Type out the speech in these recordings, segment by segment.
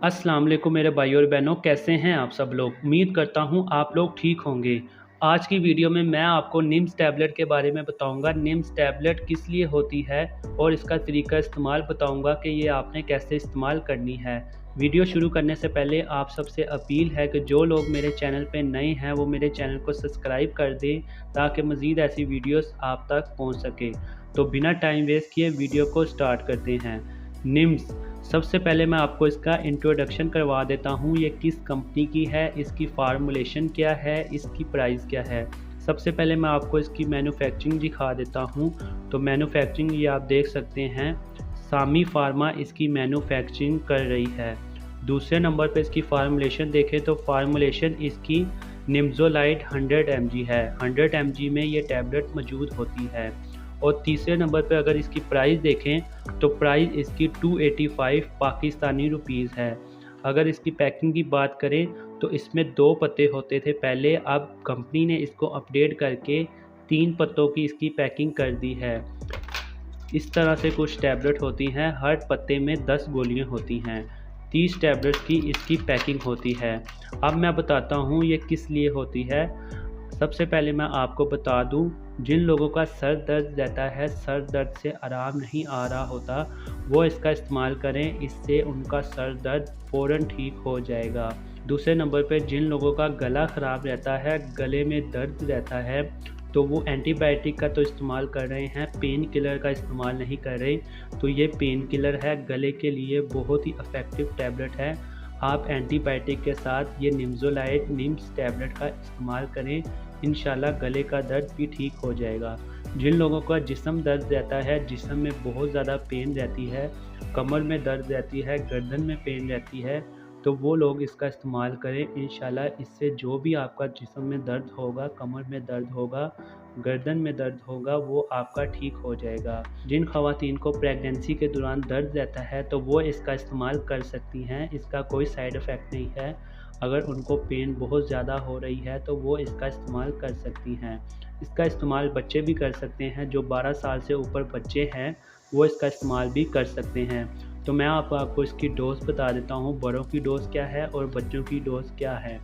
अस्सलाम वालेकुम मेरे भाई और बहनों, कैसे हैं आप सब लोग। उम्मीद करता हूं आप लोग ठीक होंगे। आज की वीडियो में मैं आपको निम्स टैबलेट के बारे में बताऊंगा। निम्स टैबलेट किस लिए होती है और इसका तरीका इस्तेमाल बताऊंगा कि ये आपने कैसे इस्तेमाल करनी है। वीडियो शुरू करने से पहले आप सबसे अपील है कि जो लोग मेरे चैनल पे नए हैं वो मेरे चैनल को सब्सक्राइब कर दें ताकि मज़ीद ऐसी वीडियोस आप तक पहुंच सके। तो बिना टाइम वेस्ट किए वीडियो को स्टार्ट करते हैं। निम्स, सबसे पहले मैं आपको इसका इंट्रोडक्शन करवा देता हूँ। ये किस कंपनी की है, इसकी फार्मूलेशन क्या है, इसकी प्राइस क्या है। सबसे पहले मैं आपको इसकी मैन्युफैक्चरिंग दिखा देता हूँ। तो मैन्युफैक्चरिंग ये आप देख सकते हैं, सामी फार्मा इसकी मैन्युफैक्चरिंग कर रही है। दूसरे नंबर पे इसकी फार्मूलेशन देखें तो फार्मूलेशन इसकी निम्ज़ोलाइट 100 mg है। 100 mg में ये टैबलेट मौजूद होती है। और तीसरे नंबर पे अगर इसकी प्राइस देखें तो प्राइस इसकी 285 पाकिस्तानी रुपीज़ है। अगर इसकी पैकिंग की बात करें तो इसमें 2 पत्ते होते थे पहले, अब कंपनी ने इसको अपडेट करके 3 पत्तों की इसकी पैकिंग कर दी है। इस तरह से कुछ टैबलेट होती हैं, हर पत्ते में 10 गोलियां होती हैं। 30 टैबलेट्स की इसकी पैकिंग होती है। अब मैं बताता हूँ ये किस लिए होती है। सबसे पहले मैं आपको बता दूं, जिन लोगों का सर दर्द रहता है, सर दर्द से आराम नहीं आ रहा होता, वो इसका इस्तेमाल करें। इससे उनका सर दर्द फ़ौरन ठीक हो जाएगा। दूसरे नंबर पे जिन लोगों का गला ख़राब रहता है, गले में दर्द रहता है, तो वो एंटीबायोटिक का तो इस्तेमाल कर रहे हैं, पेन किलर का इस्तेमाल नहीं कर रहे। तो ये पेन किलर है, गले के लिए बहुत ही इफ़ेक्टिव टैबलेट है। आप एंटीबायोटिक के साथ ये निम्ज़ोलाइट निम्स टैबलेट का इस्तेमाल करें, इंशाल्लाह गले का दर्द भी ठीक हो जाएगा। जिन लोगों का जिस्म दर्द रहता है, जिस्म में बहुत ज़्यादा पेन रहती है, कमर में दर्द रहती है, गर्दन में पेन रहती है, तो वो लोग इसका इस्तेमाल करें। इंशाल्लाह इससे जो भी आपका जिस्म में दर्द होगा, कमर में दर्द होगा, गर्दन में दर्द होगा, वो आपका ठीक हो जाएगा। जिन ख़वातीन को प्रेगनेंसी के दौरान दर्द रहता है तो वो इसका इस्तेमाल कर सकती हैं। इसका कोई साइड इफ़ेक्ट नहीं है। अगर उनको पेन बहुत ज़्यादा हो रही है तो वो इसका इस्तेमाल कर सकती हैं। इसका इस्तेमाल बच्चे भी कर सकते हैं, जो 12 साल से ऊपर बच्चे हैं वो इसका इस्तेमाल भी कर सकते हैं। तो मैं आपको इसकी डोज़ बता देता हूँ, बड़ों की डोज़ क्या है और बच्चों की डोज़ क्या है।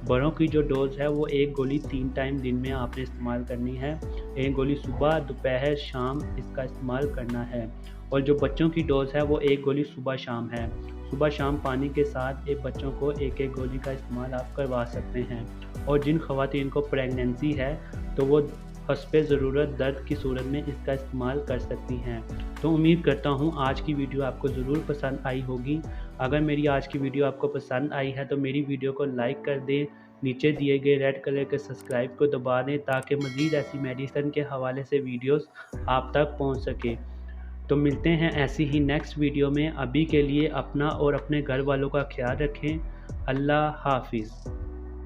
बड़ों की जो डोज़ है वो 1 गोली 3 टाइम दिन में आपने इस्तेमाल करनी है। 1 गोली सुबह, दोपहर, शाम इसका इस्तेमाल करना है। और जो बच्चों की डोज़ है वो 1 गोली सुबह शाम है। सुबह शाम पानी के साथ एक बच्चों को 1-1 गोली का इस्तेमाल आप करवा सकते हैं। और जिन ख़वातीन को प्रेगनेंसी है तो वो हस्बे ज़रूरत दर्द की सूरत में इसका इस्तेमाल कर सकती हैं। तो उम्मीद करता हूँ आज की वीडियो आपको ज़रूर पसंद आई होगी। अगर मेरी आज की वीडियो आपको पसंद आई है तो मेरी वीडियो को लाइक कर दें, नीचे दिए गए रेड कलर के सब्सक्राइब को दबा दें ताकि मज़ीद ऐसी मेडिसिन के हवाले से वीडियोस आप तक पहुंच सके। तो मिलते हैं ऐसी ही नेक्स्ट वीडियो में। अभी के लिए अपना और अपने घर वालों का ख्याल रखें। अल्लाह हाफिज़।